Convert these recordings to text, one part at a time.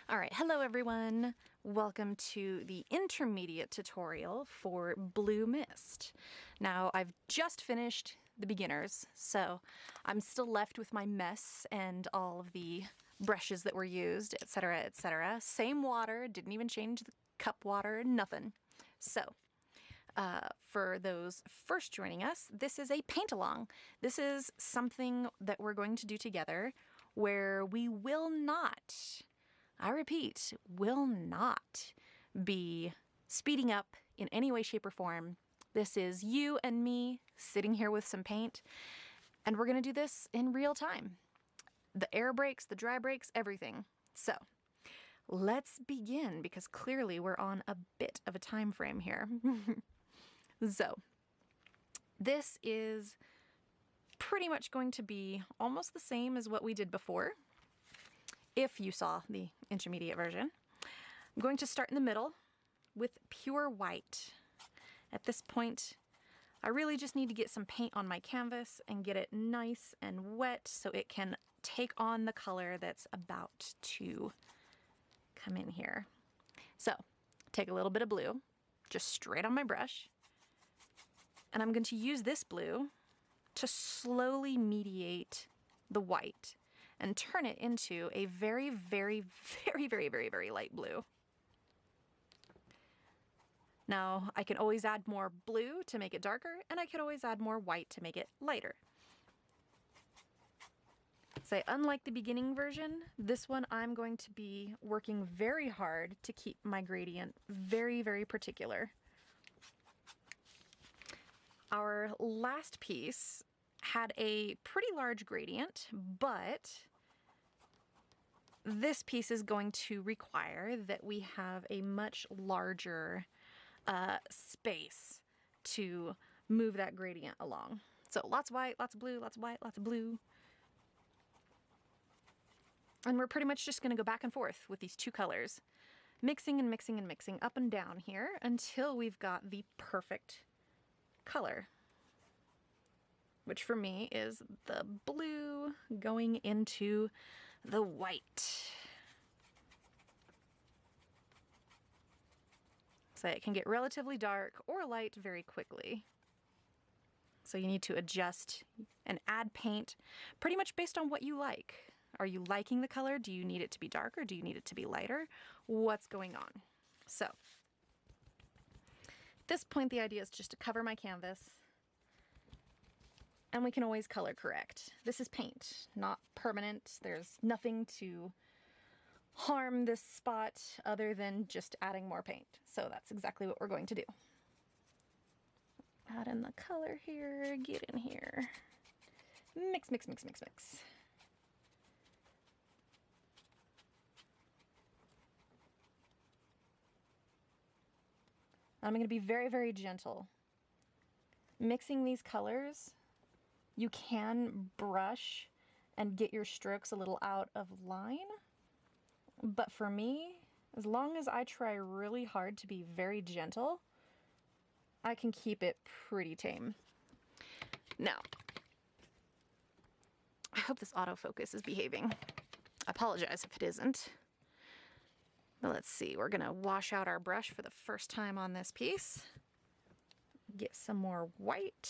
All right, hello everyone. Welcome to the intermediate tutorial for Blue Mist. Now, I've just finished the beginners, so I'm still left with my mess and all of the brushes that were used, etc., etc. Same water, didn't even change the cup water, nothing. So, for those first joining us, this is a paint along. This is something that we're going to do together where we will not, I repeat, will not be speeding up in any way, shape, or form. This is you and me sitting here with some paint, and we're going to do this in real time. The air breaks, the dry breaks, everything. So let's begin, because clearly we're on a bit of a time frame here. So this is pretty much going to be almost the same as what we did before, if you saw the intermediate version. I'm going to start in the middle with pure white. At this point, I really just need to get some paint on my canvas and get it nice and wet so it can take on the color that's about to come in here. So, take a little bit of blue, just straight on my brush, and I'm going to use this blue to slowly mediate the white and turn it into a very, very, very, very, very, very light blue. Now, I can always add more blue to make it darker, and I could always add more white to make it lighter. So, unlike the beginning version, this one I'm going to be working very hard to keep my gradient very, very particular. Our last piece had a pretty large gradient, but this piece is going to require that we have a much larger space to move that gradient along. So lots of white, lots of blue, lots of white, lots of blue. And we're pretty much just going to go back and forth with these two colors, mixing and mixing and mixing up and down here until we've got the perfect color, which for me is the blue going into the white. So it can get relatively dark or light very quickly. So you need to adjust and add paint pretty much based on what you like. Are you liking the color? Do you need it to be darker? Do you need it to be lighter? What's going on? So at this point, the idea is just to cover my canvas, and we can always color correct. This is paint, not permanent. There's nothing to harm this spot other than just adding more paint. So that's exactly what we're going to do. Add in the color here, get in here. Mix, mix, mix, mix, mix. I'm going to be very, very gentle. Mixing these colors, you can brush and get your strokes a little out of line, but for me, as long as I try really hard to be very gentle, I can keep it pretty tame. Now, I hope this autofocus is behaving. I apologize if it isn't. But let's see, we're gonna wash out our brush for the first time on this piece. Get some more white.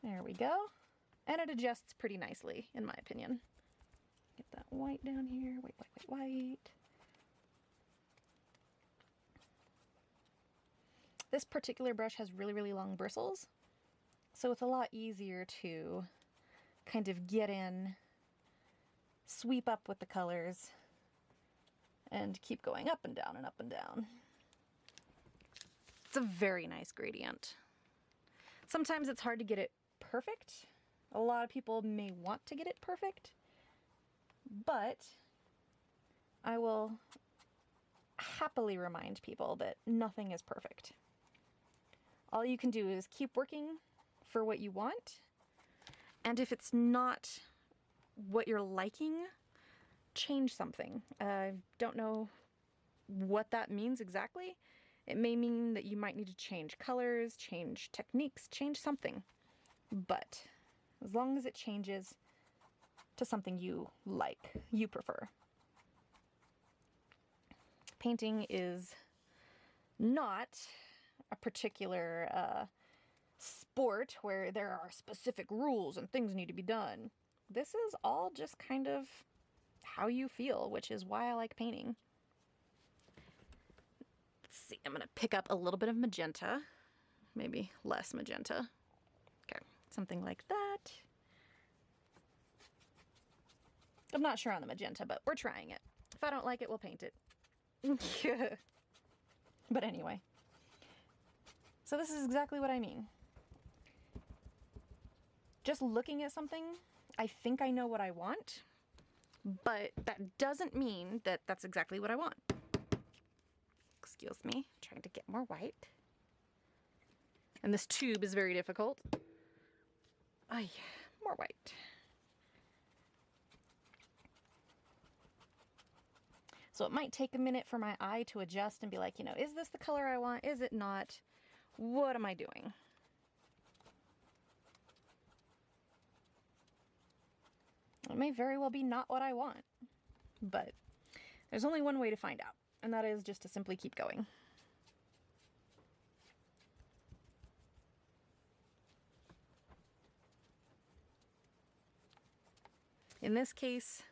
There we go. And it adjusts pretty nicely, in my opinion. Get that white down here. White, white, white, white. This particular brush has really, really long bristles, so it's a lot easier to kind of get in, sweep up with the colors, and keep going up and down and up and down. It's a very nice gradient. Sometimes it's hard to get it perfect. A lot of people may want to get it perfect, but I will happily remind people that nothing is perfect. All you can do is keep working for what you want, and if it's not what you're liking, change something. I don't know what that means exactly. It may mean that you might need to change colors, change techniques, change something. But as long as it changes, to something you like, you prefer. Painting is not a particular sport where there are specific rules and things need to be done. This is all just kind of how you feel, which is why I like painting. Let's see, I'm gonna pick up a little bit of magenta, maybe less magenta. Okay, something like that. I'm not sure on the magenta, but we're trying it. If I don't like it, we'll paint it. But anyway, so this is exactly what I mean. Just looking at something, I think I know what I want, but that doesn't mean that that's exactly what I want. Excuse me, trying to get more white. And this tube is very difficult. Oh yeah, more white. So it might take a minute for my eye to adjust and be like, you know, is this the color I want? Is it not? What am I doing? It may very well be not what I want, but there's only one way to find out, and that is just to simply keep going. In this case,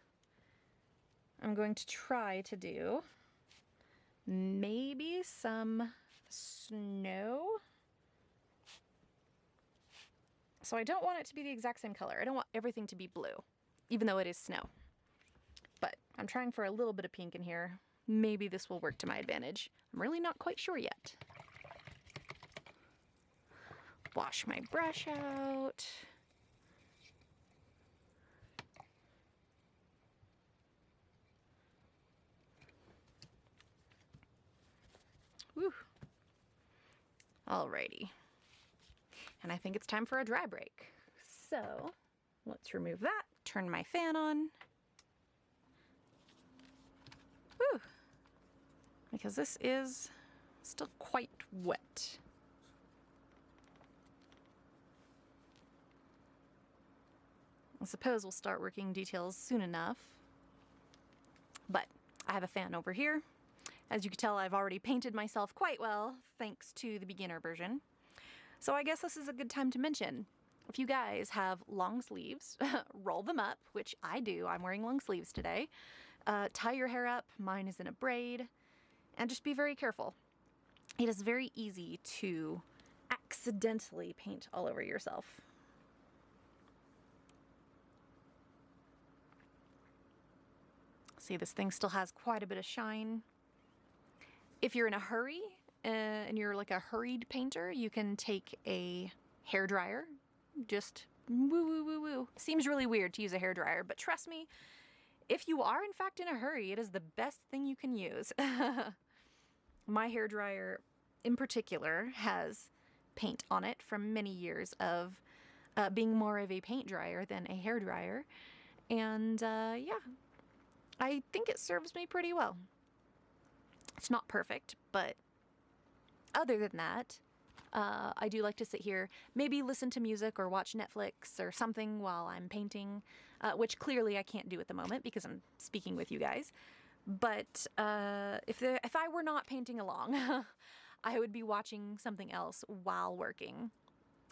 I'm going to try to do maybe some snow. So I don't want it to be the exact same color. I don't want everything to be blue, even though it is snow. But I'm trying for a little bit of pink in here. Maybe this will work to my advantage. I'm really not quite sure yet. Wash my brush out. Whew. Alrighty. And I think it's time for a dry break. So let's remove that, turn my fan on. Whew. Because this is still quite wet. I suppose we'll start working details soon enough. But I have a fan over here. As you can tell, I've already painted myself quite well, thanks to the beginner version. So I guess this is a good time to mention, if you guys have long sleeves, roll them up, which I do. I'm wearing long sleeves today. Tie your hair up. Mine is in a braid. And just be very careful. It is very easy to accidentally paint all over yourself. See, this thing still has quite a bit of shine. If you're in a hurry and you're like a hurried painter, you can take a hairdryer. Just woo woo woo woo. Seems really weird to use a hairdryer, but trust me, if you are in fact in a hurry, it is the best thing you can use. My hairdryer in particular has paint on it from many years of being more of a paint dryer than a hairdryer. And yeah, I think it serves me pretty well. It's not perfect, but other than that, I do like to sit here, maybe listen to music or watch Netflix or something while I'm painting, which clearly I can't do at the moment because I'm speaking with you guys. But if I were not painting along, I would be watching something else while working.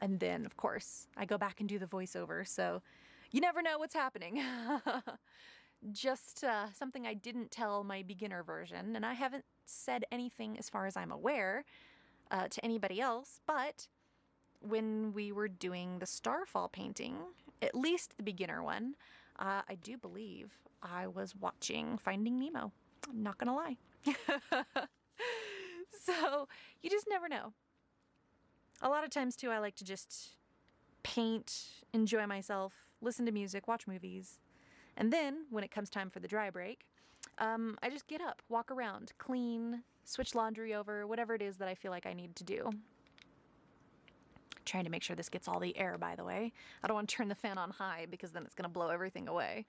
And then, of course, I go back and do the voiceover, so you never know what's happening. Just something I didn't tell my beginner version, and I haven't said anything as far as I'm aware to anybody else, but when we were doing the starfall painting, at least the beginner one, I do believe I was watching Finding Nemo. I'm not gonna lie. So you just never know. A lot of times too, I like to just paint, enjoy myself, listen to music, watch movies. And then, when it comes time for the dry break, I just get up, walk around, clean, switch laundry over, whatever it is that I feel like I need to do. Trying to make sure this gets all the air, by the way. I don't want to turn the fan on high because then it's going to blow everything away.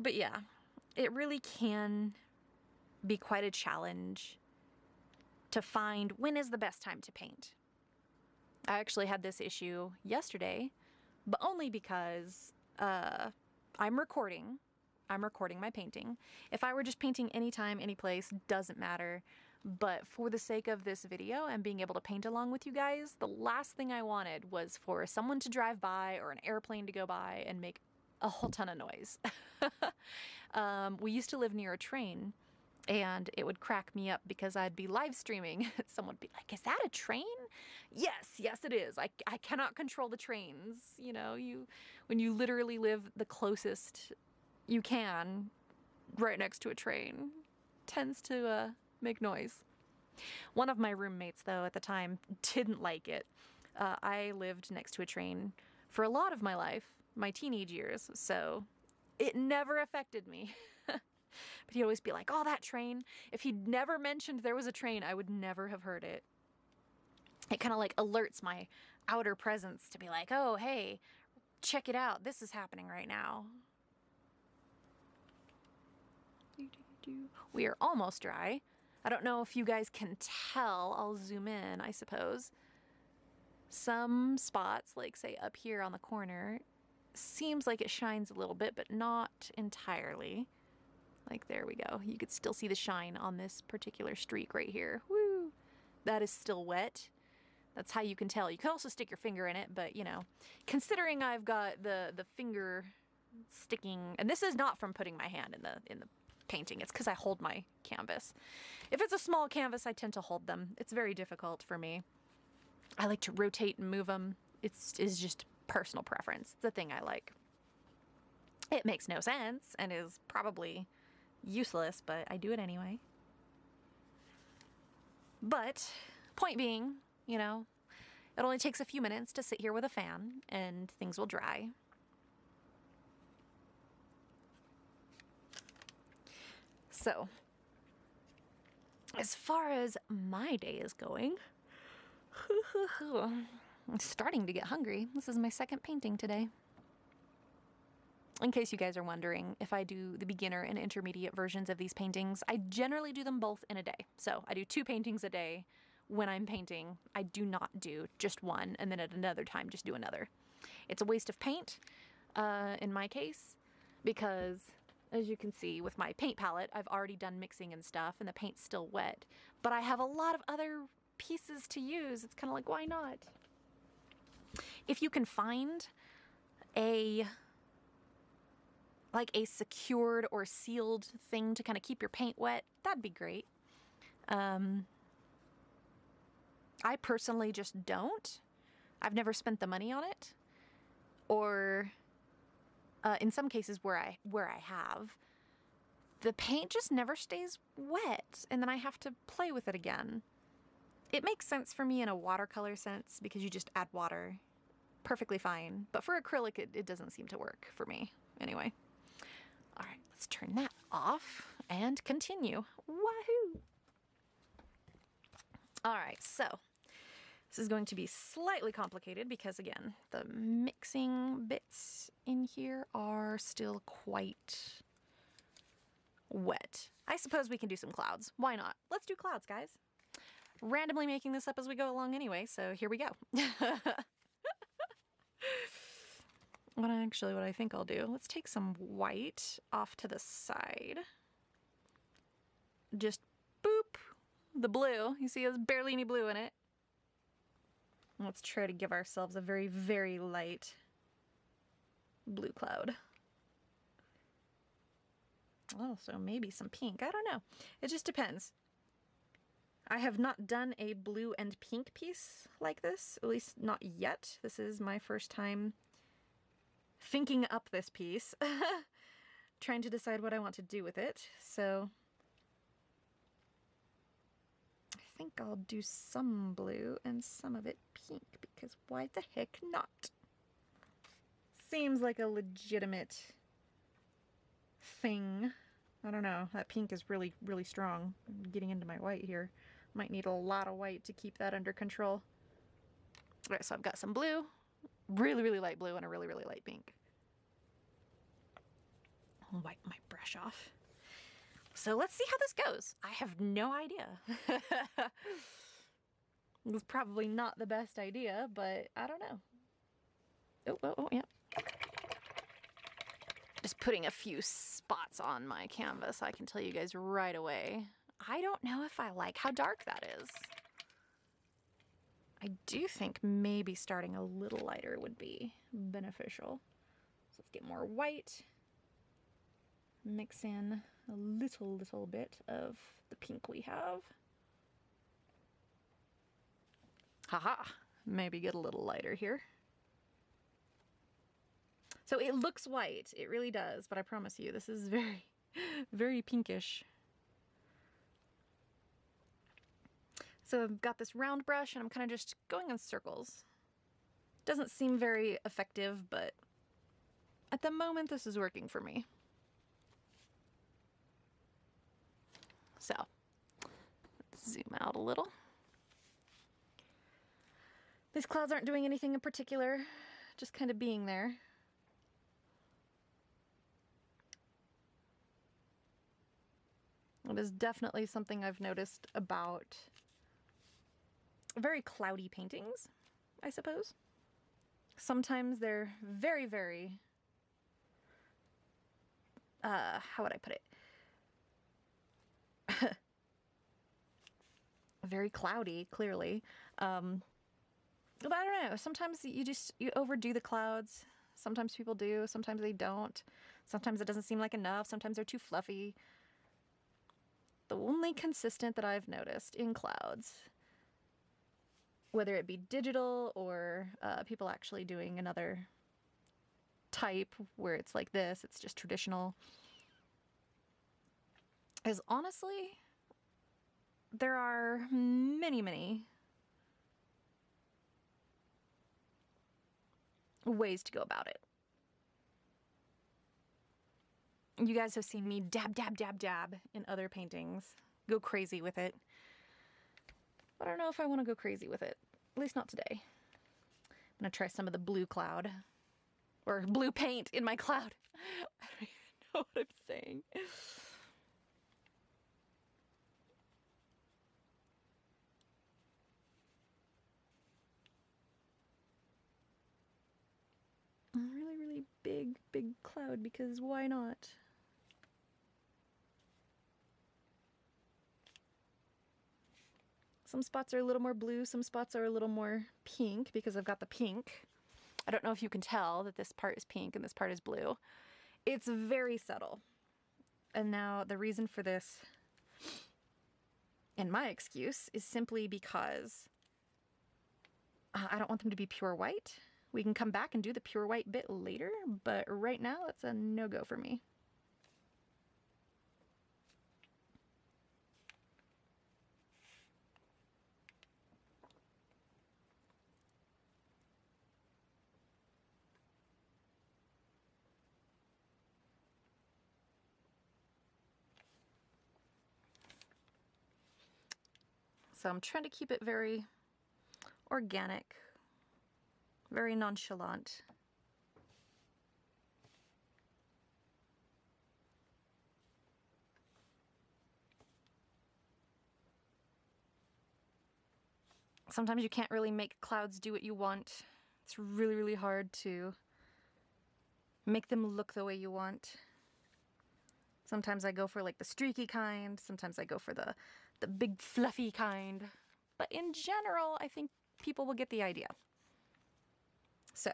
But yeah, it really can be quite a challenge to find when is the best time to paint. I actually had this issue yesterday, but only because I'm recording my painting. If I were just painting anytime, any place, doesn't matter. But for the sake of this video and being able to paint along with you guys, the last thing I wanted was for someone to drive by or an airplane to go by and make a whole ton of noise. We used to live near a train, and it would crack me up because I'd be live streaming. Someone would be like, "Is that a train?" Yes, it is. I cannot control the trains. You know, when you literally live the closest you can right next to a train, tends to make noise. One of my roommates, though, at the time didn't like it. I lived next to a train for a lot of my life, my teenage years, so it never affected me. But he'd always be like, "Oh, that train." If he'd never mentioned there was a train, I would never have heard it. It kind of like alerts my outer presence to be like, "Oh, hey, check it out. This is happening right now." We are almost dry. I don't know if you guys can tell. I'll zoom in, I suppose. Some spots, like say up here on the corner, seems like it shines a little bit, but not entirely. Like, there we go. You could still see the shine on this particular streak right here. Woo! That is still wet. That's how you can tell. You can also stick your finger in it, but you know, considering I've got the finger sticking, and this is not from putting my hand in the painting, it's because I hold my canvas. If it's a small canvas, I tend to hold them. It's very difficult for me. I like to rotate and move them. It's just personal preference. It's a thing I like. It makes no sense and is probably useless, but I do it anyway. But point being, you know, it only takes a few minutes to sit here with a fan and things will dry. So, as far as my day is going, I'm starting to get hungry. This is my second painting today. In case you guys are wondering, if I do the beginner and intermediate versions of these paintings, I generally do them both in a day. So I do 2 paintings a day when I'm painting. I do not do just one and then at another time just do another. It's a waste of paint in my case, because as you can see with my paint palette, I've already done mixing and stuff and the paint's still wet. But I have a lot of other pieces to use. It's kind of like, why not? If you can find a secured or sealed thing to kind of keep your paint wet, that'd be great. I personally just don't. I've never spent the money on it. Or in some cases where I have, the paint just never stays wet and then I have to play with it again. It makes sense for me in a watercolor sense because you just add water. Perfectly fine. But for acrylic, it doesn't seem to work for me. Anyway. All right, let's turn that off and continue. Wahoo! All right, so this is going to be slightly complicated because, again, the mixing bits in here are still quite wet. I suppose we can do some clouds. Why not? Let's do clouds, guys. Randomly making this up as we go along anyway, so here we go. What I think I'll do, let's take some white off to the side. Just boop, the blue. You see there's barely any blue in it. Let's try to give ourselves a very, very light blue cloud. Also, maybe some pink. I don't know. It just depends. I have not done a blue and pink piece like this, at least not yet. This is my first time thinking up this piece, trying to decide what I want to do with it. So I think I'll do some blue and some of it pink, because why the heck not? Seems like a legitimate thing. I don't know, that pink is really, really strong. I'm getting into my white here. Might need a lot of white to keep that under control. All right, so I've got some blue, really, really light blue, and a really, really light pink. I'll wipe my brush off. So let's see how this goes. I have no idea. It was probably not the best idea, but I don't know. Oh, yeah. Just putting a few spots on my canvas, I can tell you guys right away. I don't know if I like how dark that is. I do think maybe starting a little lighter would be beneficial. So let's get more white. Mix in a little bit of the pink we have. Haha, maybe get a little lighter here. So it looks white, it really does, but I promise you, this is very, very pinkish. So I've got this round brush and I'm kind of just going in circles. Doesn't seem very effective, but at the moment this is working for me. So, let's zoom out a little. These clouds aren't doing anything in particular, just kind of being there. It is definitely something I've noticed about very cloudy paintings, I suppose. Sometimes they're very, very, how would I put it? Very cloudy, clearly. But I don't know, sometimes you overdo the clouds. Sometimes people do, sometimes they don't. Sometimes it doesn't seem like enough, sometimes they're too fluffy. The only consistent that I've noticed in clouds, whether it be digital or people actually doing another type where it's like this, it's just traditional, is honestly, there are many ways to go about it. You guys have seen me dab in other paintings, go crazy with it. But I don't know if I want to go crazy with it, at least not today. I'm gonna try some of the blue cloud, or blue paint in my cloud. I don't even know what I'm saying. A really big cloud, because why not? Some spots are a little more blue, some spots are a little more pink because I've got the pink. I don't know if you can tell that this part is pink and this part is blue. It's very subtle. And now the reason for this, and my excuse, is simply because I don't want them to be pure white. We can come back and do the pure white bit later, but right now it's a no-go for me. So I'm trying to keep it very organic, very nonchalant. Sometimes you can't really make clouds do what you want. It's really hard to make them look the way you want. Sometimes I go for like the streaky kind, sometimes I go for the big fluffy kind. But in general, I think people will get the idea. So,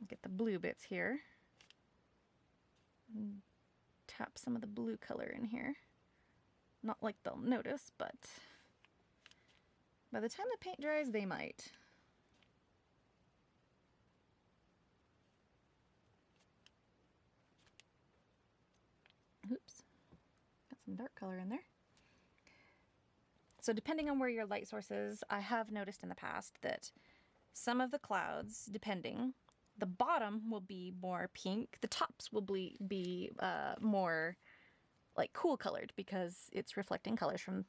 get the blue bits here. And tap some of the blue color in here. Not like they'll notice, but by the time the paint dries, they might. Oops, got some dark color in there. So depending on where your light source is, I have noticed in the past that some of the clouds, depending, the bottom will be more pink, the tops will be more like cool colored because it's reflecting colors from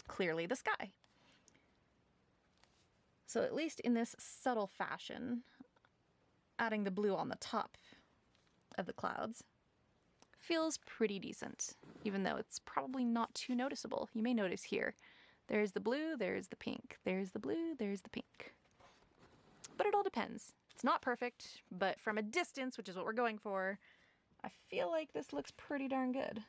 clearly the sky. So at least in this subtle fashion, adding the blue on the top of the clouds feels pretty decent, even though it's probably not too noticeable. You may notice here, there's the blue, there's the pink, there's the blue, there's the pink. But it all depends. It's not perfect, but from a distance, which is what we're going for, I feel like this looks pretty darn good.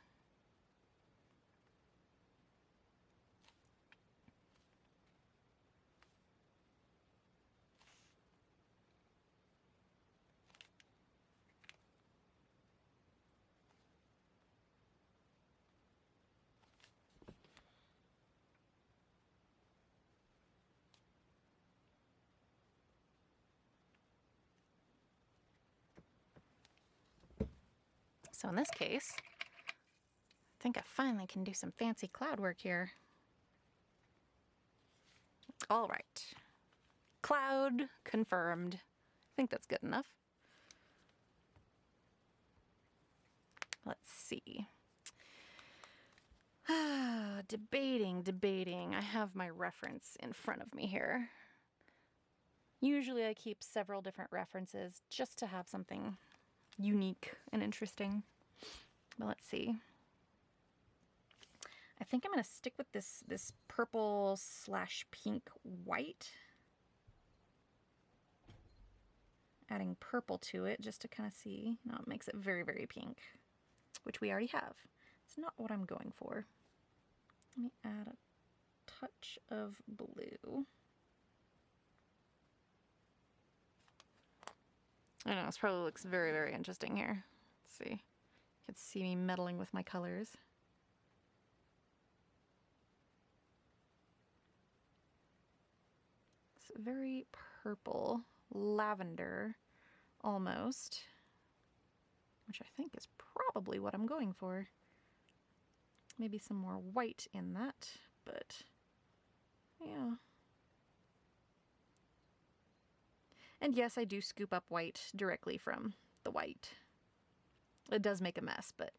So in this case, I think I finally can do some fancy cloud work here. All right. Cloud confirmed. I think that's good enough. Let's see. Debating. I have my reference in front of me here. Usually I keep several different references just to have something unique and interesting. But let's see. I think I'm going to stick with this purple / pink white. Adding purple to it just to kind of see. No, it makes it very, very pink, which we already have. It's not what I'm going for. Let me add a touch of blue. I know, this probably looks very, very interesting here. Let's see. You can see me meddling with my colors. It's very purple, lavender almost, which I think is probably what I'm going for. Maybe some more white in that, but yeah. And yes, I do scoop up white directly from the white. It does make a mess, but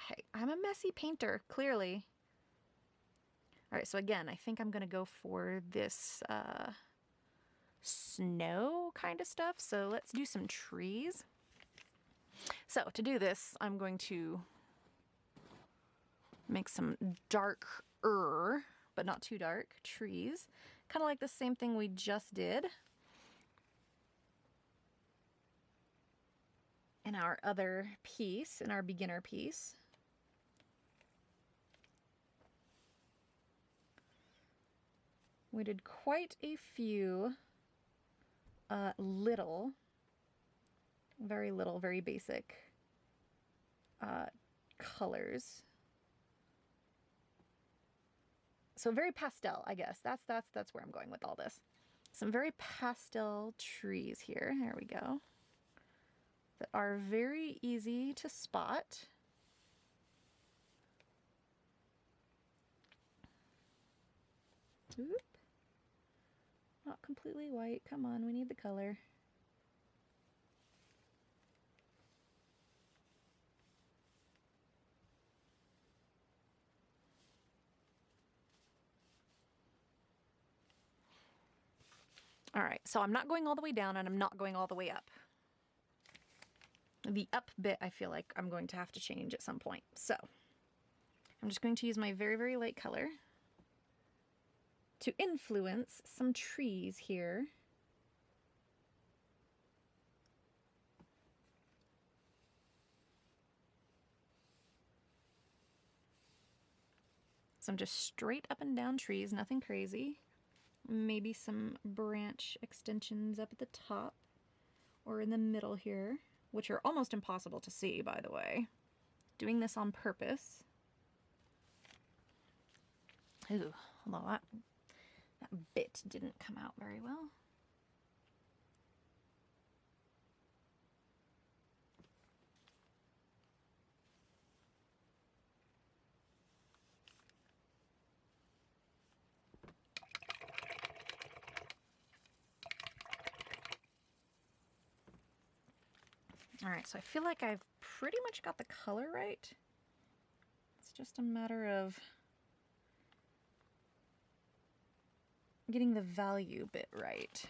hey, I'm a messy painter, clearly. All right, so again, I think I'm gonna go for this snow kind of stuff. So let's do some trees. So to do this, I'm going to make some darker, but not too dark, trees. Kind of like the same thing we just did in our other piece, in our beginner piece. We did quite a few very little, very basic colors. So very pastel, I guess. That's where I'm going with all this. Some very pastel trees here. There we go. That are very easy to spot. Oop. Not completely white. Come on, we need the color. All right, so I'm not going all the way down and I'm not going all the way up. The up bit I feel like I'm going to have to change at some point. So I'm just going to use my very, very light color to influence some trees here. Some just straight up and down trees, nothing crazy. Maybe some branch extensions up at the top or in the middle here, which are almost impossible to see, by the way. Doing this on purpose. Ooh, although that bit didn't come out very well. All right, so I feel like I've pretty much got the color right. It's just a matter of getting the value bit right.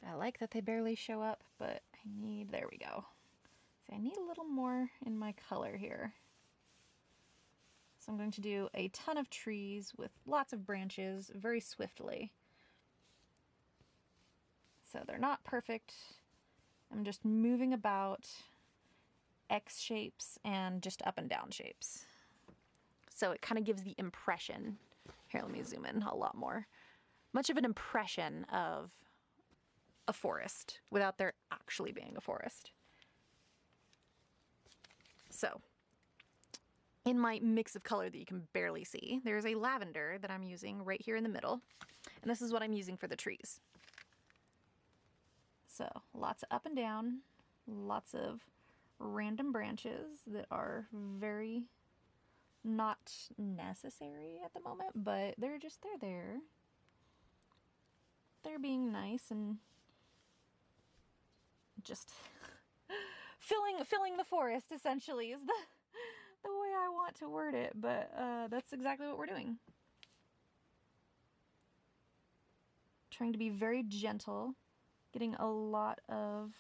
I like that they barely show up, but I need, there we go. So I need a little more in my color here. So I'm going to do a ton of trees with lots of branches very swiftly. So they're not perfect. I'm just moving about X shapes and just up and down shapes. So it kind of gives the impression, here let me zoom in a lot more, much of an impression of a forest without there actually being a forest. So in my mix of color that you can barely see, there's a lavender that I'm using right here in the middle, and this is what I'm using for the trees. So lots of up and down, lots of random branches that are very not necessary at the moment, but they're there. They're being nice and just filling the forest, essentially, is the way I want to word it, but that's exactly what we're doing. Trying to be very gentle, getting a lot of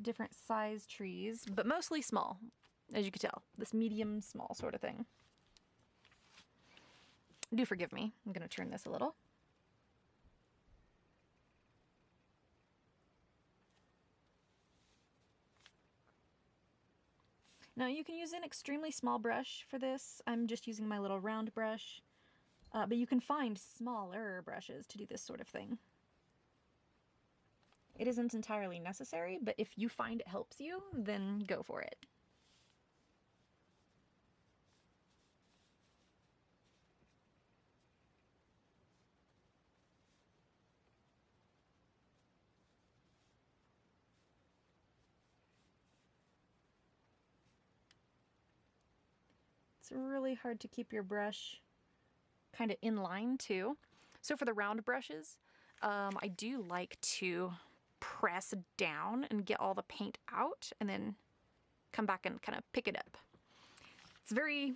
different size trees, but mostly small, as you can tell. This medium small sort of thing. Do forgive me. I'm going to turn this a little. Now you can use an extremely small brush for this. I'm just using my little round brush, but you can find smaller brushes to do this sort of thing. It isn't entirely necessary, but if you find it helps you, then go for it. It's really hard to keep your brush kind of in line too. So for the round brushes, I do like to press down and get all the paint out and then come back and kind of pick it up. It's very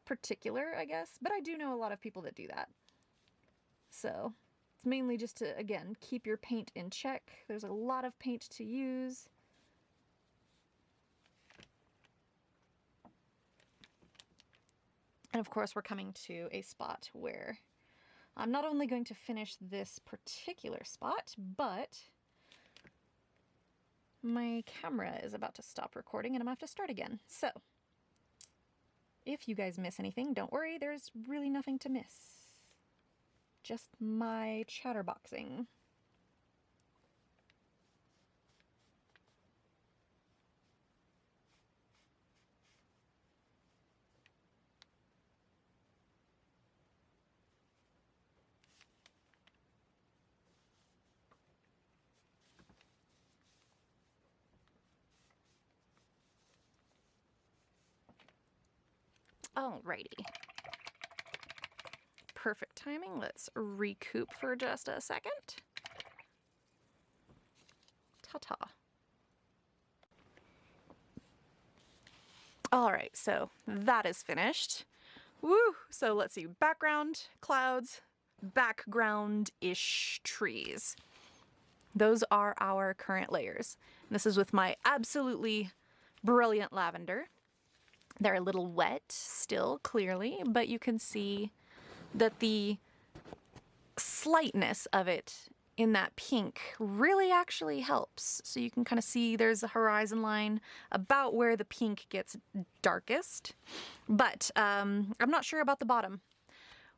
particular, I guess, but I do know a lot of people that do that. So it's mainly just to, again, keep your paint in check. There's a lot of paint to use. And of course, we're coming to a spot where I'm not only going to finish this particular spot, but my camera is about to stop recording and I'm going to have to start again. So if you guys miss anything, don't worry, there's really nothing to miss. Just my chatterboxing. Alrighty. Perfect timing. Let's recoup for just a second. Ta-ta. Alright, so that is finished. Woo! So let's see. Background, clouds, background-ish trees. Those are our current layers. And this is with my absolutely brilliant lavender. They're a little wet still, clearly, but you can see that the slightness of it in that pink really actually helps. So you can kind of see there's a horizon line about where the pink gets darkest. But I'm not sure about the bottom.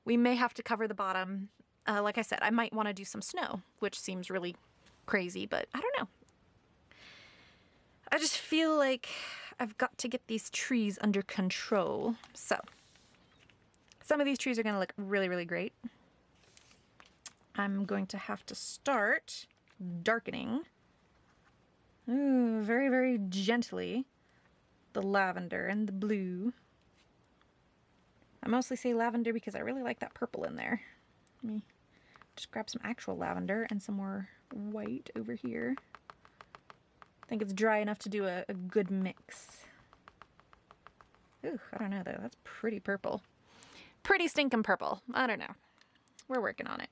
We may have to cover the bottom. Like I said, I might want to do some snow, which seems really crazy, but I don't know. I just feel like I've got to get these trees under control. So some of these trees are going to look really, really great. I'm going to have to start darkening, very, very gently, the lavender and the blue. I mostly say lavender because I really like that purple in there. Let me just grab some actual lavender and some more white over here. I think it's dry enough to do a good mix. Ooh, I don't know though, that's pretty purple. Pretty stinking purple. I don't know. We're working on it.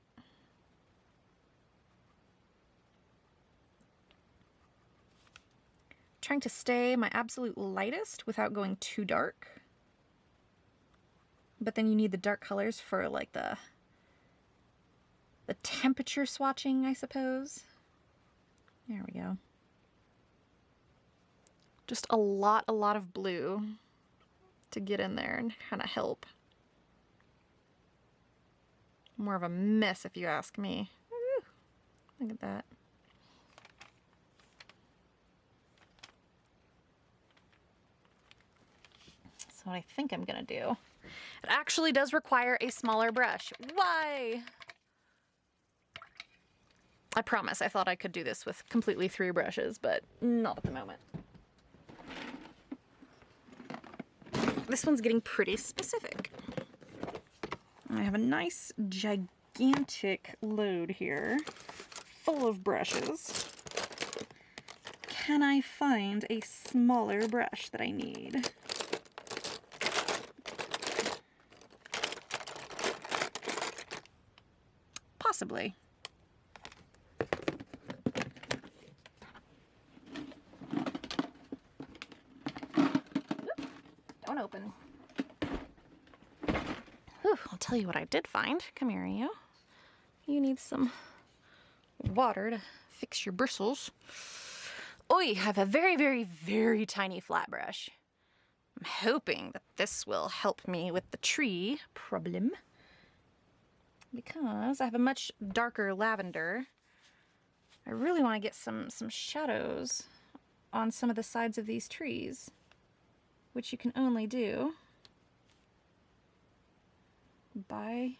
Trying to stay my absolute lightest without going too dark. But then you need the dark colors for like the the temperature swatching, I suppose. There we go. Just a lot of blue to get in there and kind of help. More of a mess if you ask me. Woo, look at that. So what I think I'm gonna do, it actually does require a smaller brush. Why? I promise I thought I could do this with completely 3 brushes, but not at the moment. This one's getting pretty specific. I have a nice gigantic load here, full of brushes. Can I find a smaller brush that I need? Possibly. Don't open. Whew, I'll tell you what I did find. Come here, you. You need some water to fix your bristles. Oh, you have a very tiny flat brush. I'm hoping that this will help me with the tree problem, because I have a much darker lavender. I really want to get some shadows on some of the sides of these trees, which you can only do by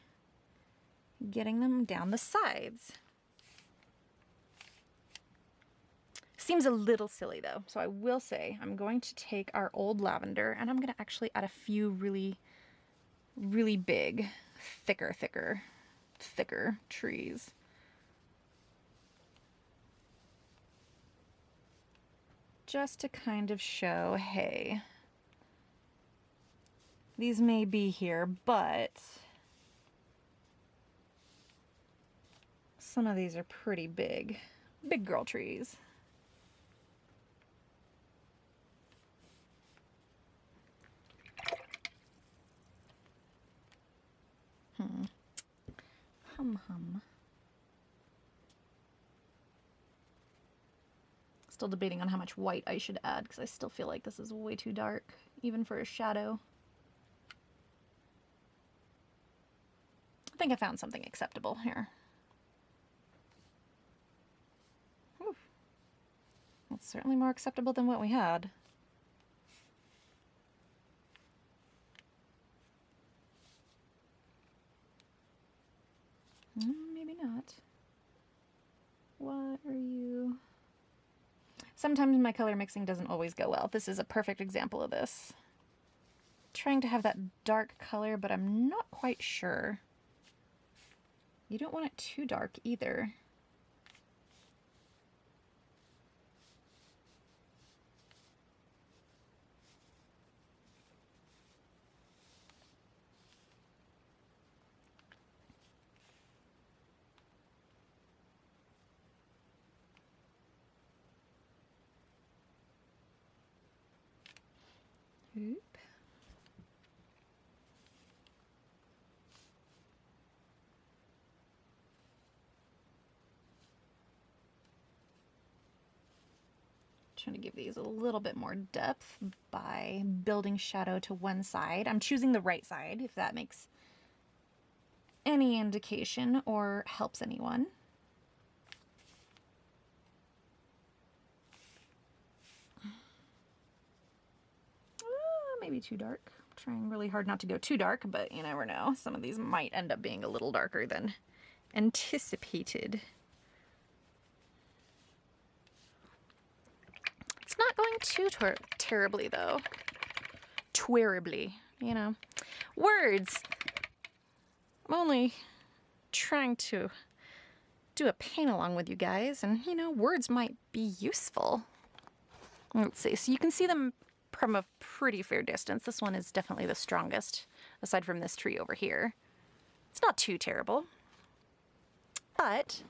getting them down the sides. Seems a little silly though, so I will say I'm going to take our old lavender and I'm going to actually add a few really big, thicker trees. Just to kind of show, hey, these may be here, but some of these are pretty big girl trees. Hum. Still debating on how much white I should add because I still feel like this is way too dark, even for a shadow. I think I found something acceptable here. Whew. That's certainly more acceptable than what we had. Maybe not. What are you? Sometimes my color mixing doesn't always go well. This is a perfect example of this. Trying to have that dark color, but I'm not quite sure. You don't want it too dark either. Oop. Trying to give these a little bit more depth by building shadow to one side. I'm choosing the right side, if that makes any indication or helps anyone. Maybe too dark. I'm trying really hard not to go too dark, but you never know. Some of these might end up being a little darker than anticipated. It's not going too terribly though. Terribly, you know. Words. I'm only trying to do a paint along with you guys, and you know, words might be useful. Let's see, so you can see them from a pretty fair distance. This one is definitely the strongest, aside from this tree over here. It's not too terrible, but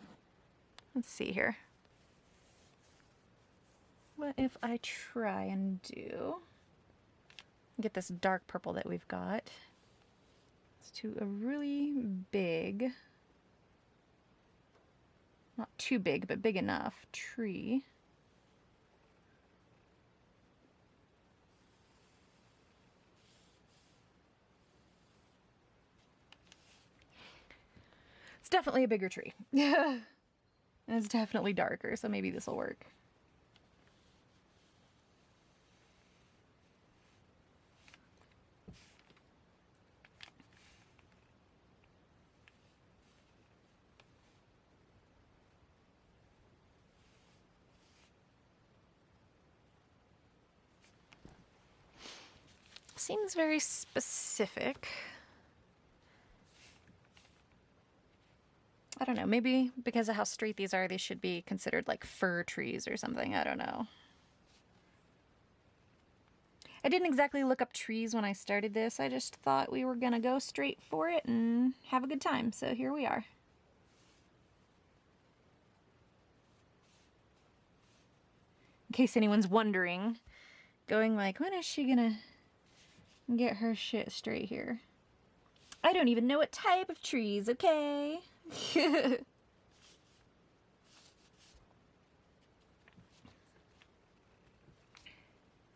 let's see here. What if I try and get this dark purple that we've got to a really big not too big, but big enough tree. It's definitely a bigger tree. Yeah. And it's definitely darker, so maybe this will work. Seems very specific. I don't know, maybe because of how straight these are, they should be considered like fir trees or something. I don't know. I didn't exactly look up trees when I started this. I just thought we were gonna go straight for it and have a good time. So here we are. In case anyone's wondering, going like, when is she gonna get her shit straight here? I don't even know what type of trees, okay?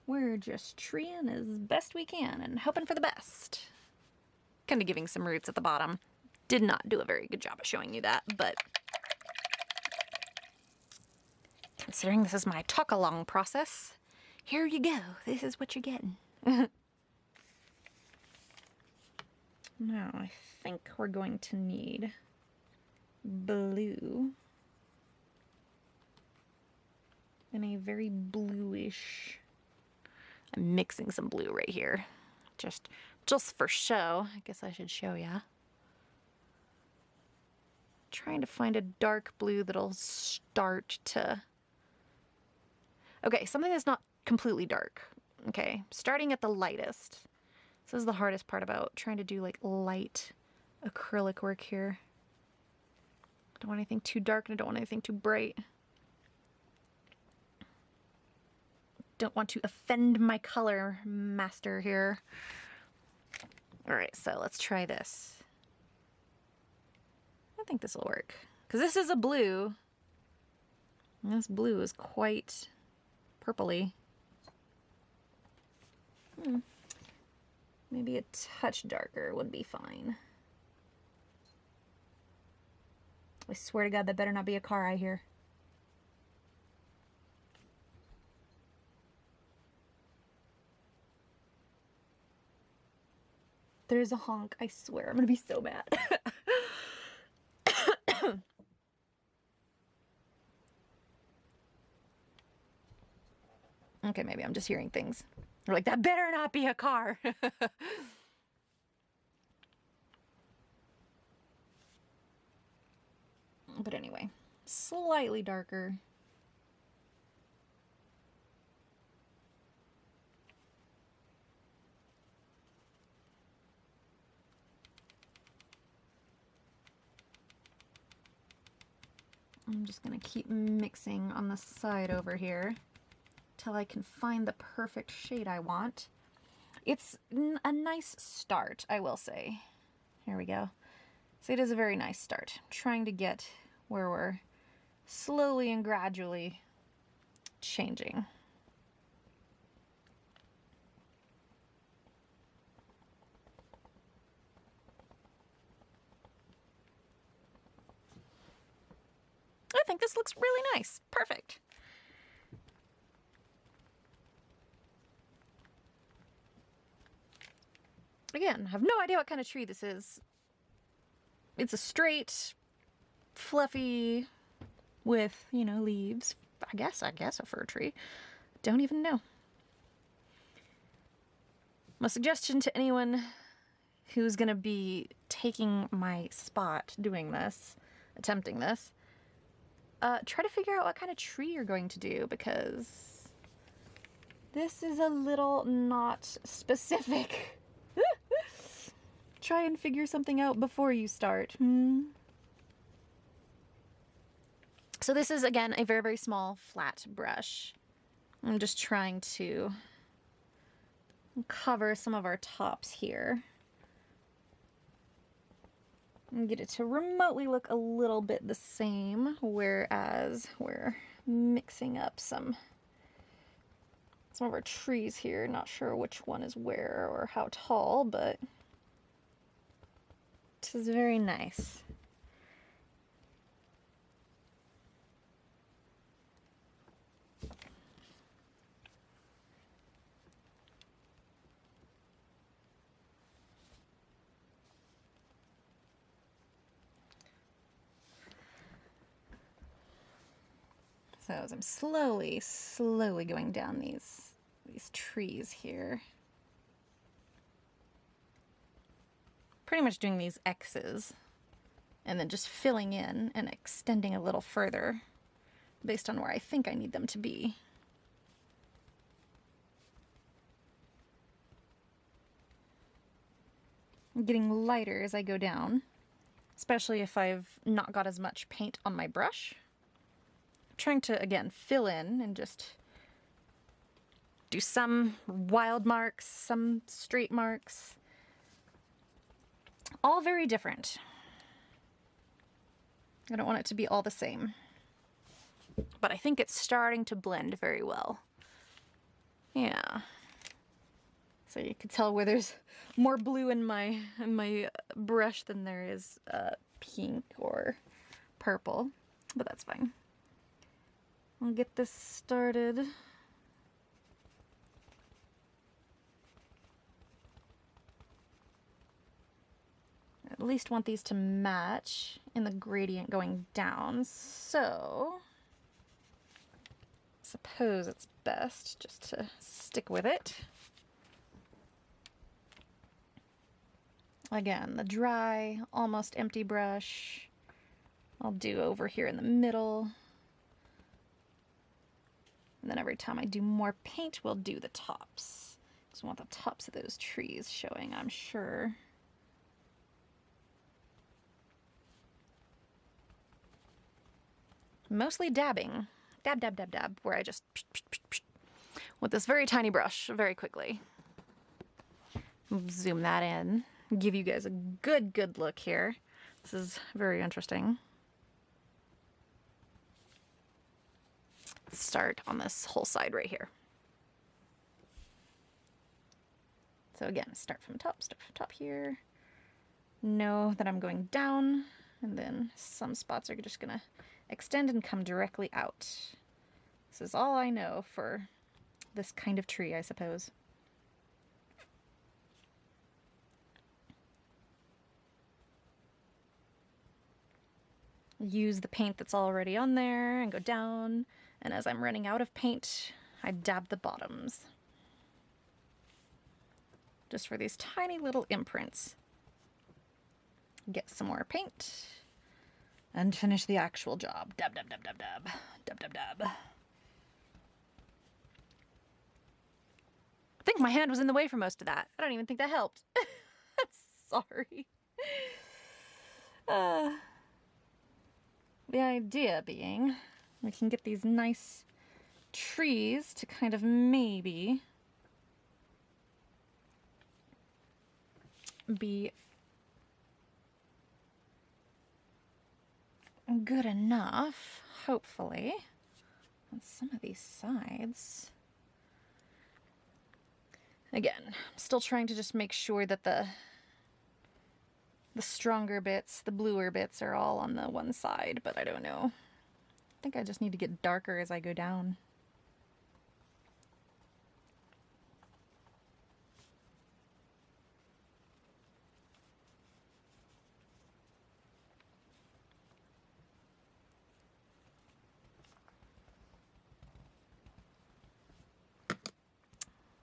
We're just treeing as best we can and hoping for the best. Kind of giving some roots at the bottom. Did not do a very good job of showing you that, but considering this is my talk-along process, here you go. This is what you're getting. Now, I think we're going to need blue and a very bluish. I'm mixing some blue right here, just for show. I guess I should show ya. Trying to find a dark blue that'll start to. Okay, something that's not completely dark. Okay, starting at the lightest. This is the hardest part about trying to do like light acrylic work here. I don't want anything too dark and I don't want anything too bright. Don't want to offend my color master here. All right, so let's try this. I think this will work because this is a blue. And this blue is quite purpley. Maybe a touch darker would be fine. I swear to God, that better not be a car I hear. There's a honk, I swear. I'm gonna be so mad. Okay, maybe I'm just hearing things. We're like, that better not be a car. But anyway, slightly darker. I'm just gonna keep mixing on the side over here till I can find the perfect shade I want. It's a nice start, I will say. Here we go. So it is a very nice start. I'm trying to get where we're slowly and gradually changing. I think this looks really nice. Perfect. Again, I have no idea what kind of tree this is. It's a straight, fluffy, with, you know, leaves. I guess a fir tree. Don't even know. My suggestion to anyone who's gonna be taking my spot doing this, attempting this, try to figure out what kind of tree you're going to do, because this is a little not specific. Try and figure something out before you start. So this is, again, a very, very small flat brush. I'm just trying to cover some of our tops here. and get it to remotely look a little bit the same, whereas we're mixing up some of our trees here. Not sure which one is where or how tall, but this is very nice. So as I'm slowly going down these trees here, pretty much doing these X's and then just filling in and extending a little further based on where I think I need them to be. I'm getting lighter as I go down, especially if I've not got as much paint on my brush. I'm trying to, again, fill in and just do some wild marks, some straight marks. All very different. I don't want it to be all the same. But I think it's starting to blend very well. Yeah. So you can tell where there's more blue in my brush than there is pink or purple, but that's fine. I'll get this started. At least want these to match in the gradient going down, so I suppose it's best just to stick with it. Again, the dry, almost empty brush I'll do over here in the middle. And then every time I do more paint, we'll do the tops. Because I want the tops of those trees showing, I'm sure. Mostly dabbing. Dab, dab, dab, dab, where I just with this very tiny brush very quickly. Zoom that in. Give you guys a good look here. This is very interesting. Let's start on this whole side right here. So again, start from top here. Know that I'm going down, and then some spots are just gonna extend and come directly out. This is all I know for this kind of tree, I suppose. Use the paint that's already on there and go down, and as I'm running out of paint, I dab the bottoms. Just for these tiny little imprints. Get some more paint and finish the actual job. Dab, dab, dab, dab, dab. Dab, dab, dab. I think my hand was in the way for most of that. I don't even think that helped. Sorry. The idea being we can get these nice trees to kind of maybe be good enough, hopefully, on some of these sides. Again, I'm still trying to just make sure that the stronger bits, the bluer bits, are all on the one side, but I don't know. I think I just need to get darker as I go down.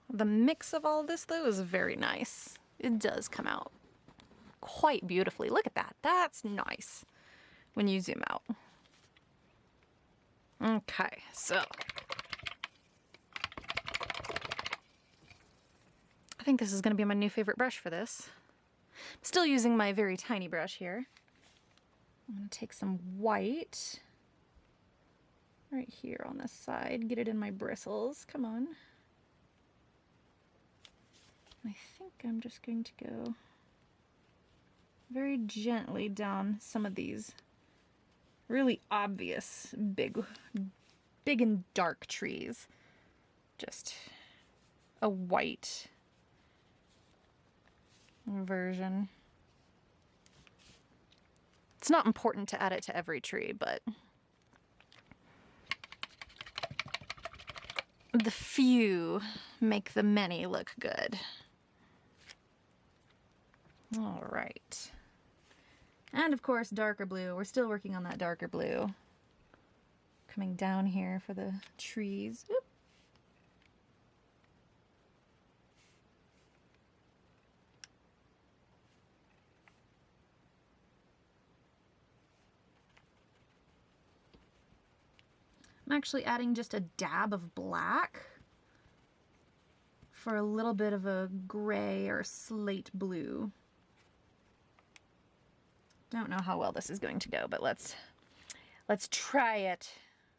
The mix of all this, though, is very nice. It does come out quite beautifully. Look at that. That's nice when you zoom out. Okay, so I think this is going to be my new favorite brush for this. I'm still using my very tiny brush here. I'm going to take some white right here on this side, get it in my bristles. Come on. I think I'm just going to go very gently down some of these really obvious big and dark trees. Just a white version. It's not important to add it to every tree, but the few make the many look good. All right. And of course, darker blue. We're still working on that darker blue. Coming down here for the trees. Oop. I'm actually adding just a dab of black for a little bit of a gray or slate blue. Don't know how well this is going to go, but let's try it.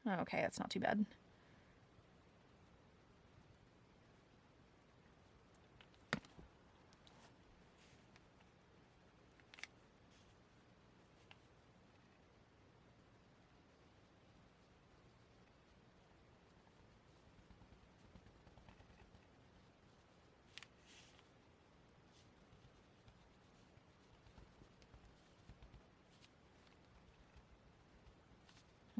Okay, that's not too bad.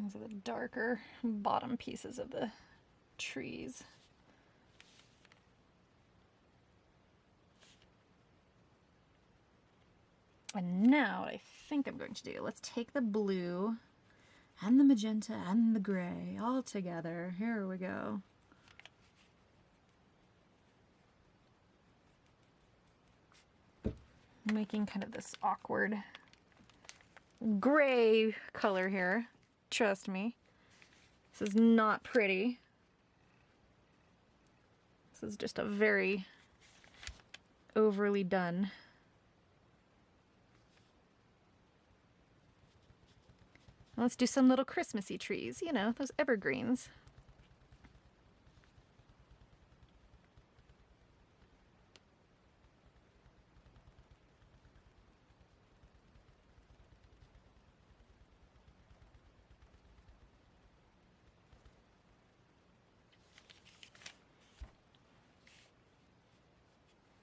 These are the darker bottom pieces of the trees. And now what I think I'm going to do, let's take the blue and the magenta and the gray all together. Here we go. Making kind of this awkward gray color here. Trust me. This is not pretty. This is just a very overly done. Let's do some little Christmassy trees, you know, those evergreens.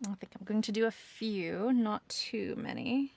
I think I'm going to do a few, not too many.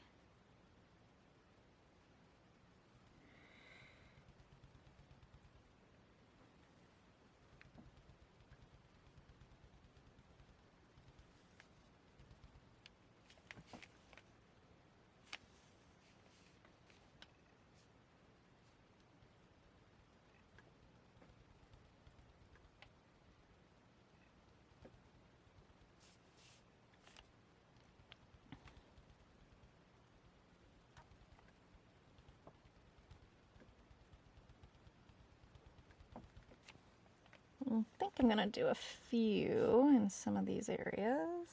I think I'm going to do a few in some of these areas.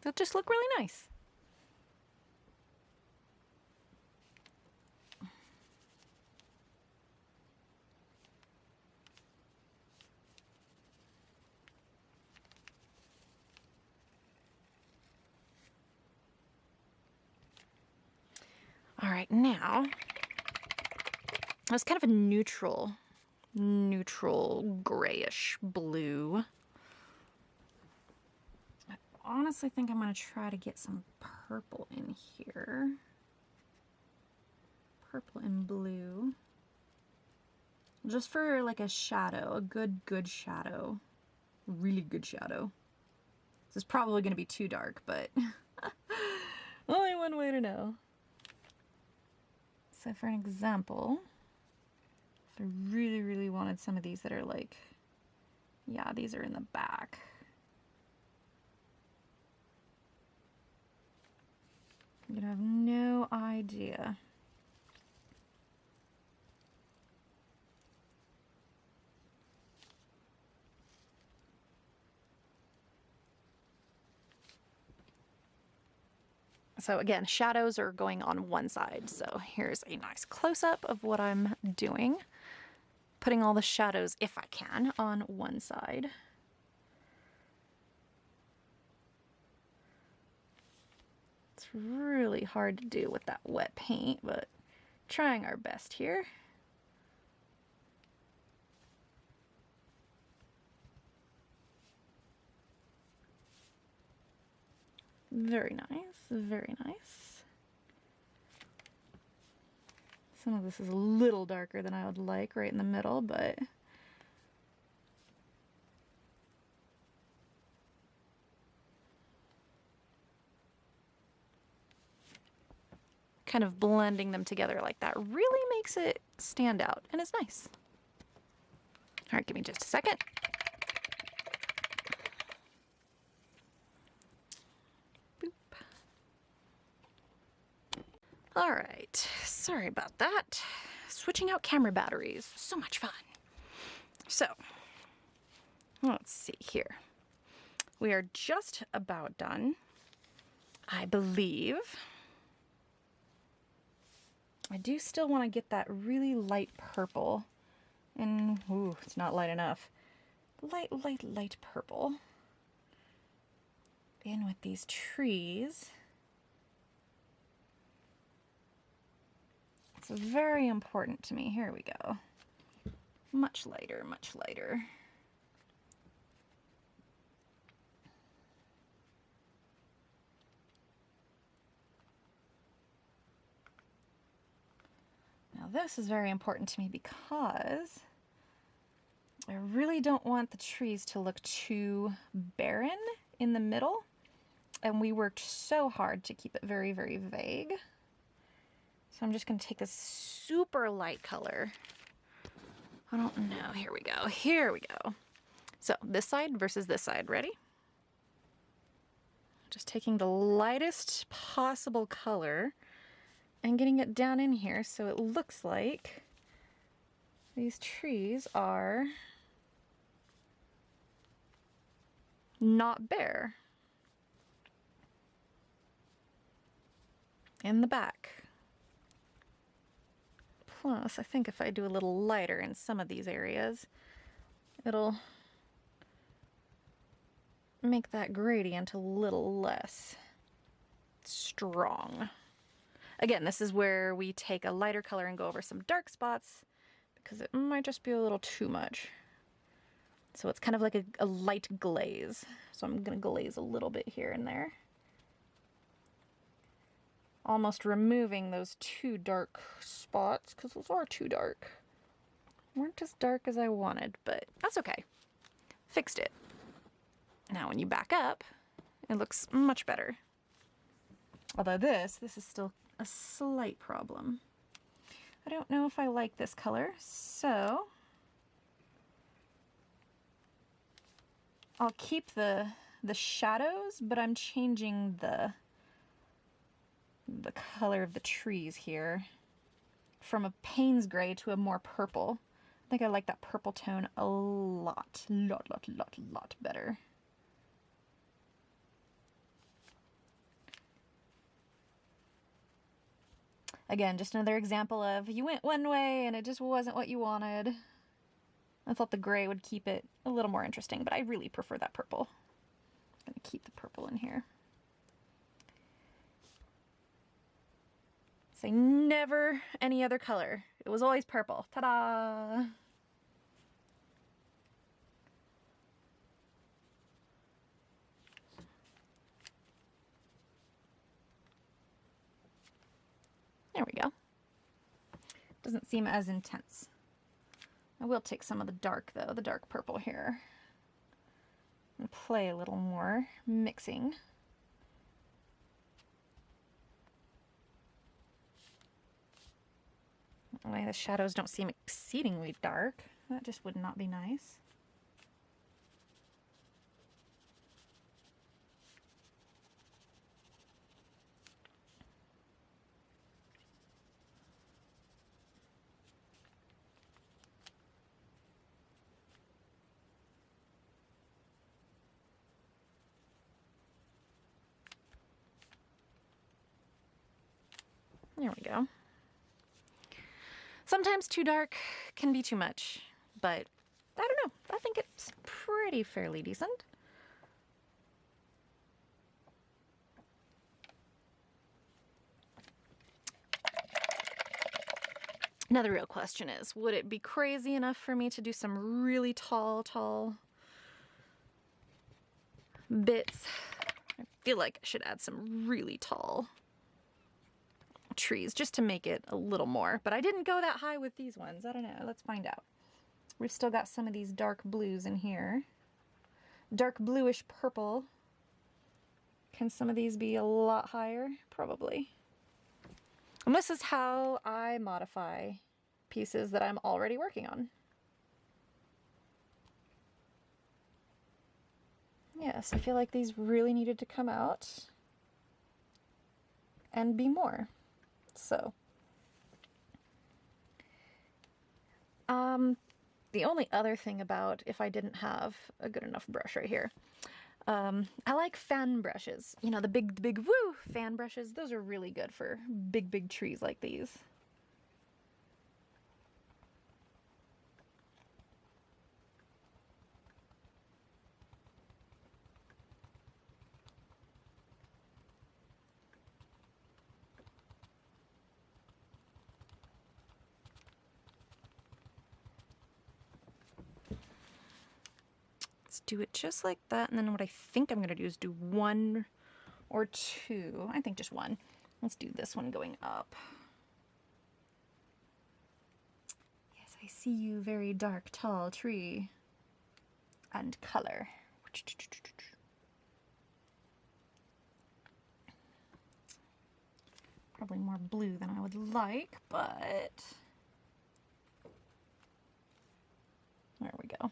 They'll just look really nice. All right, now, that's kind of a neutral grayish blue. I honestly think I'm going to try to get some purple in here. Purple and blue. Just for like a shadow, a good shadow. Really good shadow. This is probably going to be too dark, but only one way to know. So for an example, if I really wanted some of these that are like, yeah, these are in the back. You'd have no idea. So again, shadows are going on one side. So here's a nice close-up of what I'm doing. Putting all the shadows, if I can, on one side. It's really hard to do with that wet paint, but trying our best here. Very nice, very nice. Some of this is a little darker than I would like right in the middle, but kind of blending them together like that really makes it stand out and it's nice. All right, give me just a second. Boop. All right, sorry about that. Switching out camera batteries, so much fun. So, let's see here. We are just about done, I believe. I do still want to get that really light purple. And, ooh, it's not light enough. Light, light, light purple. In with these trees. It's very important to me. Here we go. Much lighter, much lighter. Now this is very important to me because I really don't want the trees to look too barren in the middle. And we worked so hard to keep it very, very vague. So I'm just going to take this super light color. I don't know. Here we go. Here we go. So this side versus this side. Ready? Just taking the lightest possible color and getting it down in here so it looks like these trees are not bare. In the back. Plus, I think if I do a little lighter in some of these areas, it'll make that gradient a little less strong. Again, this is where we take a lighter color and go over some dark spots because it might just be a little too much. So it's kind of like a light glaze. So I'm going to glaze a little bit here and there. Almost removing those too dark spots because those are too dark. Weren't as dark as I wanted, but that's okay. Fixed it. Now when you back up, it looks much better. Although this is still a slight problem. I don't know if I like this color, so I'll keep the shadows, but I'm changing the color of the trees here from a Payne's gray to a more purple. I think I like that purple tone a lot better. Again, just another example of you went one way and it just wasn't what you wanted. I thought the gray would keep it a little more interesting, but I really prefer that purple. I'm gonna keep the purple in here. Say never any other color. It was always purple. Ta-da! There we go. Doesn't seem as intense. I will take some of the dark though, the dark purple here, and play a little more mixing. That way the shadows don't seem exceedingly dark. That just would not be nice. There we go. Sometimes too dark can be too much, but I don't know. I think it's pretty fairly decent. Now the real question is, would it be crazy enough for me to do some really tall bits? I feel like I should add some really tall trees just to make it a little more, but I didn't go that high with these ones. I don't know. Let's find out. We've still got some of these dark blues in here. Dark bluish purple. Can some of these be a lot higher? Probably. And this is how I modify pieces that I'm already working on. Yes, I feel like these really needed to come out and be more. So, the only other thing about if I didn't have a good enough brush right here, I like fan brushes. You know, the big woo fan brushes. Those are really good for big trees like these. Do it just like that, and then what I think I'm gonna do is do one or two. I think just one. Let's do this one going up. Yes, I see you, very dark, tall tree. And color. Probably more blue than I would like, but there we go.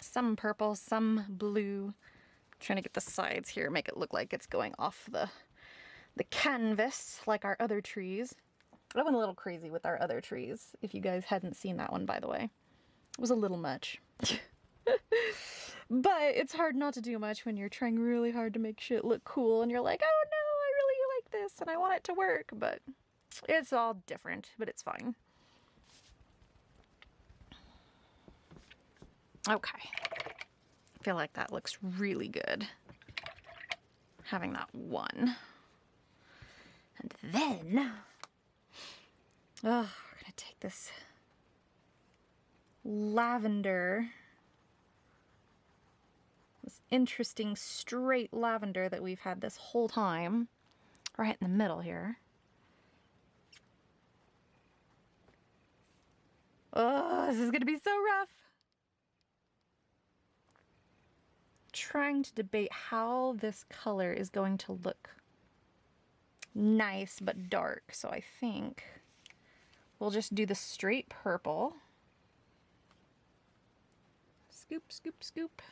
Some purple, some blue. I'm trying to get the sides here, make it look like it's going off the canvas like our other trees. I went a little crazy with our other trees, if you guys hadn't seen that one, by the way. It was a little much. But it's hard not to do much when you're trying really hard to make shit look cool and you're like, oh no, I really like this and I want it to work, but it's all different, but it's fine. Okay, I feel like that looks really good, having that one. And then, we're gonna take this lavender, this interesting straight lavender that we've had this whole time, right in the middle here. Oh, this is gonna be so rough. Trying to debate how this color is going to look nice but dark, so I think we'll just do the straight purple. Scoop, scoop, scoop.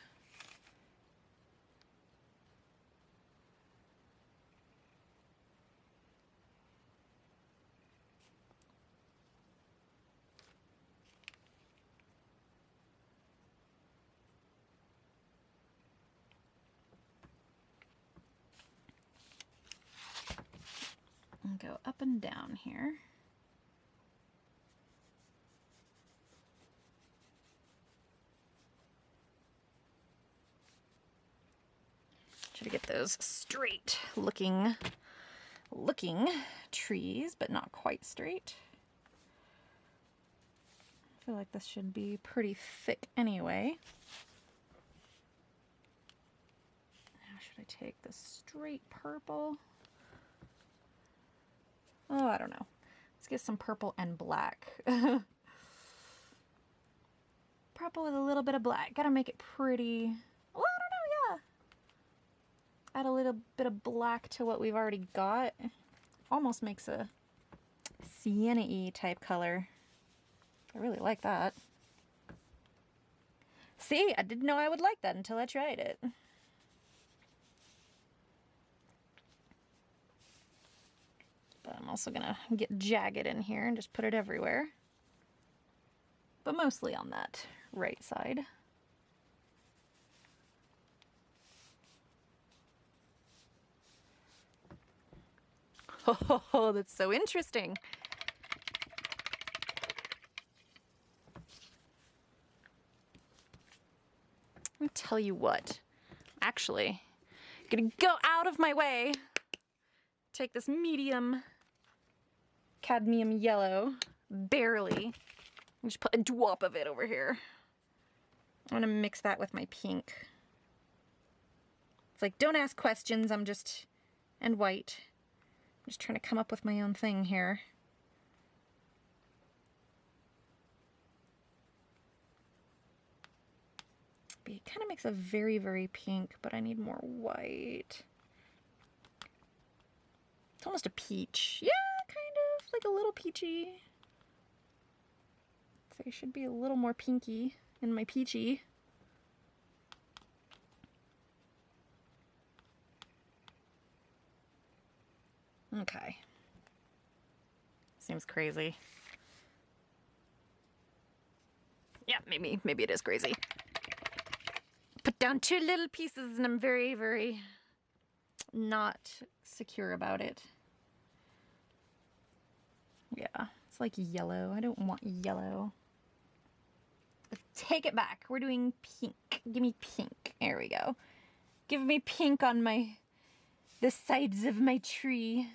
And go up and down here. Try to get those straight looking trees, but not quite straight. I feel like this should be pretty thick anyway. Now should I take the straight purple? Oh, I don't know. Let's get some purple and black. Purple with a little bit of black. Gotta make it pretty. Well, I don't know, yeah. add a little bit of black to what we've already got. Almost makes a sienna-y type color. I really like that. See, I didn't know I would like that until I tried it. But I'm also gonna get jagged in here and just put it everywhere. But mostly on that right side. Oh, that's so interesting. Let me tell you what. Actually, I'm gonna go out of my way. Take this medium cadmium yellow, barely, and just put a drop of it over here. I'm gonna mix that with my pink. It's like, don't ask questions, and white. I'm just trying to come up with my own thing here. It kind of makes a very, very pink, but I need more white. It's almost a peach. Yeah, kind of, like a little peachy. So I should be a little more pinky in my peachy. Okay. Seems crazy. Yeah, maybe it is crazy. Put down 2 little pieces and I'm very, very not secure about it. Yeah, it's like yellow. I don't want yellow. Take it back. We're doing pink. Give me pink. There we go. Give me pink on the sides of my tree.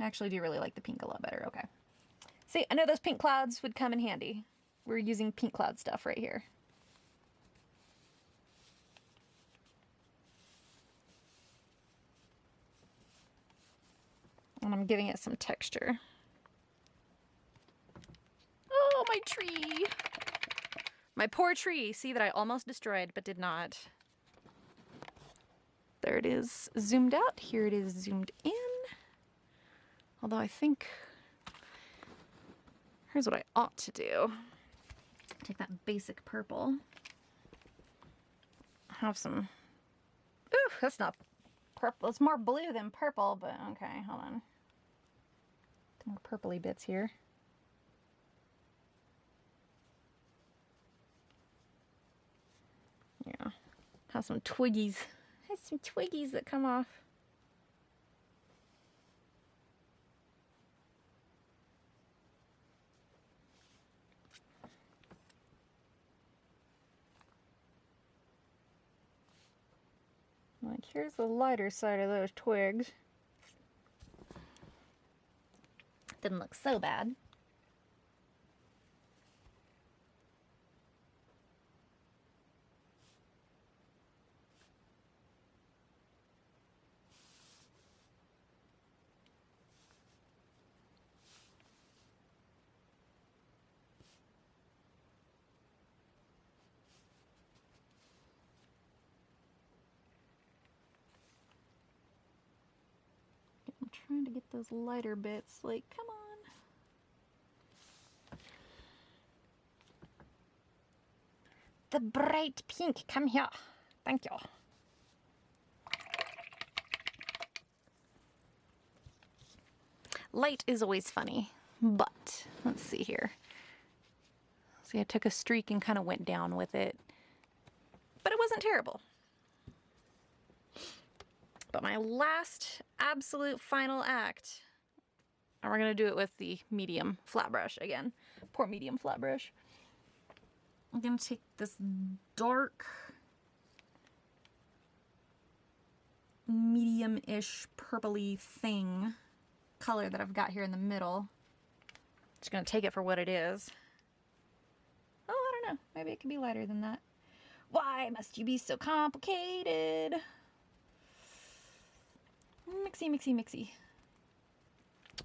I actually do really like the pink a lot better. Okay. See, I know those pink clouds would come in handy. We're using pink cloud stuff right here. And I'm giving it some texture. Oh, my tree. My poor tree. See, that I almost destroyed, but did not. There it is zoomed out. Here it is zoomed in. Although I think, here's what I ought to do. Take that basic purple. Have some, ooh, that's not purple. It's more blue than purple, but okay, hold on. More purpley bits here. Yeah, have some twiggies. Have some twiggies that come off. Like, here's the lighter side of those twigs. Didn't look so bad. I'm trying to get those lighter bits, like, come on. The bright pink, come here. Thank you. Light is always funny, but let's see here. See, I took a streak and kind of went down with it, but it wasn't terrible. But my last absolute final act, and we're gonna do it with the medium flat brush again. Poor medium flat brush. I'm gonna take this dark, medium-ish purpley thing, color that I've got here in the middle. Just gonna take it for what it is. Oh, I don't know. Maybe it could be lighter than that. Why must you be so complicated? Mixy, mixy, mixy.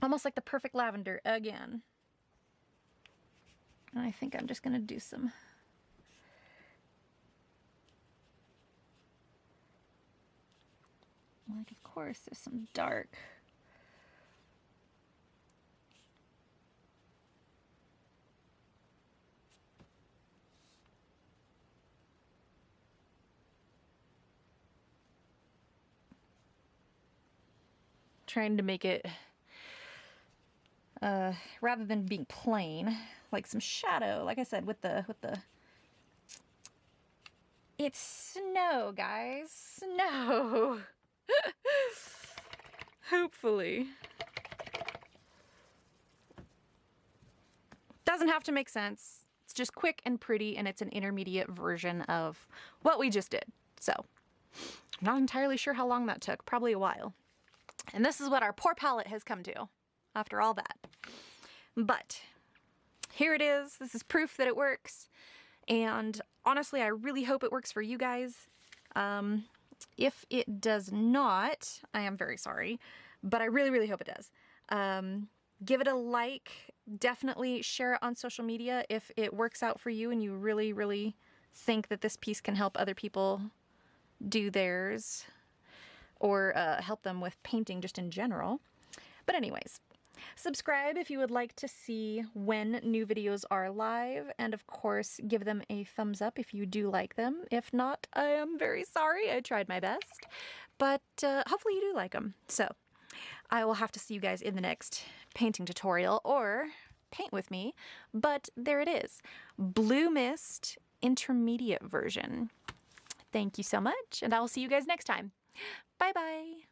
Almost like the perfect lavender again. And I think I'm just gonna do some Like, of course, there's some dark. Trying to make it, rather than being plain, like some shadow, like I said, with the, it's snow, guys, snow. Hopefully. Doesn't have to make sense. It's just quick and pretty, and it's an intermediate version of what we just did. So, I'm not entirely sure how long that took, probably a while. And this is what our poor palette has come to after all that. But here it is. This is proof that it works. And honestly, I really hope it works for you guys. If it does not, I am very sorry, but I really, really hope it does. Give it a like. Definitely share it on social media if it works out for you and you really, really think that this piece can help other people do theirs, or help them with painting just in general. But anyways, subscribe if you would like to see when new videos are live, and of course give them a thumbs up if you do like them. If not, I am very sorry. I tried my best, but hopefully you do like them. So I will have to see you guys in the next painting tutorial or paint with me, but there it is. Blue Mist intermediate version. Thank you so much, and I will see you guys next time. Bye-bye.